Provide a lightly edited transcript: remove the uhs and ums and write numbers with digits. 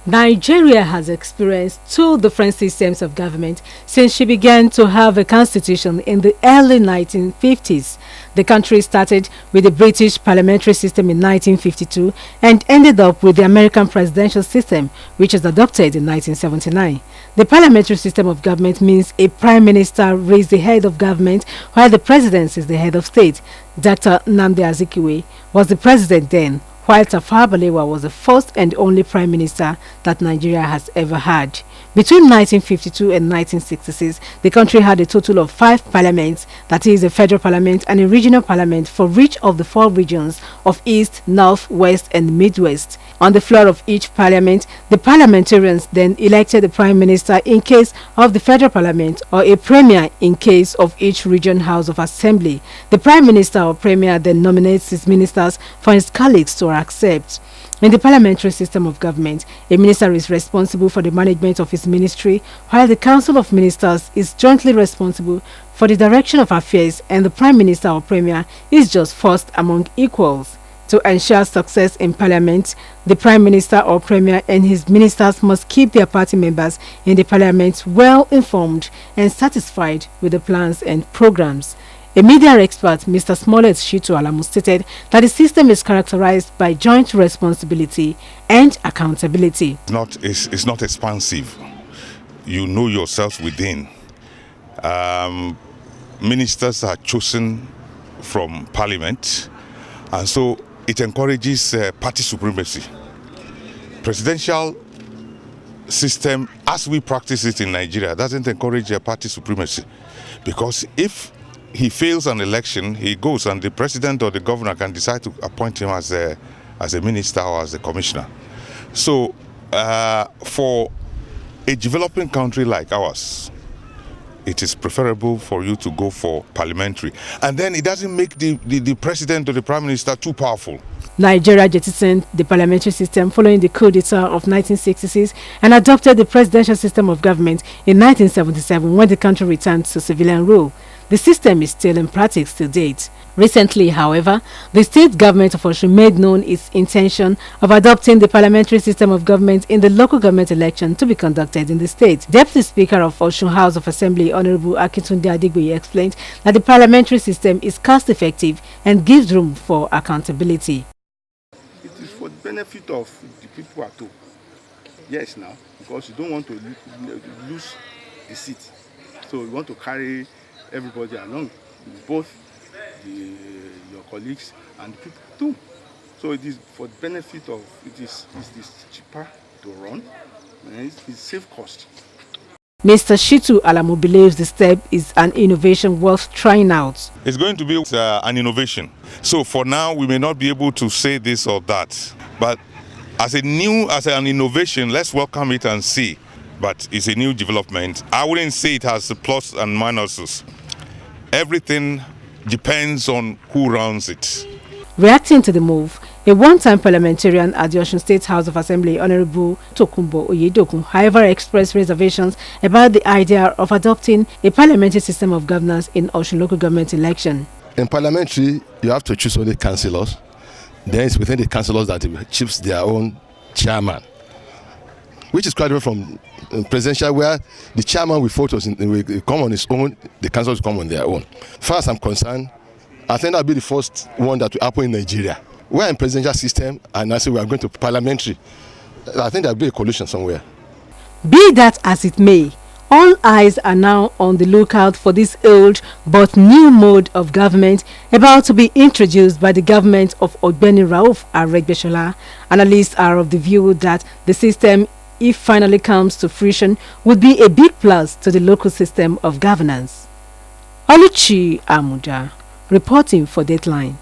Nigeria has experienced two different systems of government since she began to have a constitution in the early 1950s. The country started with the British parliamentary system in 1952 and ended up with the American presidential system, which was adopted in 1979. The parliamentary system of government means a prime minister is the head of government while the president is the head of state. Dr. Nnamdi Azikiwe was the president then, while Tafawa Balewa was the first and only prime minister that Nigeria has ever had. Between 1952 and 1966, the country had a total of 5 parliaments, that is a federal parliament and a regional parliament for each of the 4 regions of East, North, West and Midwest. On the floor of each parliament, the parliamentarians then elected the prime minister in case of the federal parliament or a premier in case of each region house of assembly. The prime minister or premier then nominates his ministers for his colleagues to accept. In the parliamentary system of government, a minister is responsible for the management of his ministry, while the council of ministers is jointly responsible for the direction of affairs, and the prime minister or premier is just first among equals. To ensure success in parliament, the prime minister or premier and his ministers must keep their party members in the parliament well informed and satisfied with the plans and programs. A media expert, Mr. Smollett Shitu Alamu, stated that the system is characterized by joint responsibility and accountability. It's not expansive. You know yourself within. Ministers are chosen from parliament, and so it encourages party supremacy. Presidential system, as we practice it in Nigeria, doesn't encourage party supremacy, because if he fails an election, he goes and the president or the governor can decide to appoint him as a minister or as a commissioner. So for a developing country like ours, it is preferable for you to go for parliamentary. And then it doesn't make the president or the prime minister too powerful. Nigeria jettisoned the parliamentary system following the coup d'etat of 1966 and adopted the presidential system of government in 1977 when the country returned to civilian rule. The system is still in practice to date. Recently, however, the state government of Osun made known its intention of adopting the parliamentary system of government in the local government election to be conducted in the state. Deputy Speaker of Osun House of Assembly, Honorable Akintunde Adigboye, explained that the parliamentary system is cost-effective and gives room for accountability. It is for the benefit of the people at home. Yes, now, because you don't want to lose the seat. So you want to carry everybody along, both your colleagues and the people too. So it is for the benefit of, it is cheaper to run, and it's safe cost. Mr. Shitu Alamu believes the step is an innovation worth trying out. It's going to be an innovation. So for now, we may not be able to say this or that, but as an innovation, let's welcome it and see. But it's a new development. I wouldn't say it has plus and minuses. Everything depends on who runs it. Reacting to the move, a one-time parliamentarian at the Osun State House of Assembly, Honorable Tokunbo Oyedokun, however, expressed reservations about the idea of adopting a parliamentary system of governance in Osun local government election. In parliamentary, you have to choose only councillors. Then it's within the councillors that they choose their own chairman, which is quite different from presidential, where the chairman will come on his own, the councillors will come on their own. As far as I'm concerned, I think that'll be the first one that will happen in Nigeria. We're in presidential system, and I say we are going to parliamentary. I think there'll be a coalition somewhere. Be that as it may, all eyes are now on the lookout for this old but new mode of government about to be introduced by the government of Ogbeni Rauf Aregbesola. Analysts are of the view that the system, if finally comes to fruition, would be a big plus to the local system of governance. Oluchi Amuda, reporting for Deadline.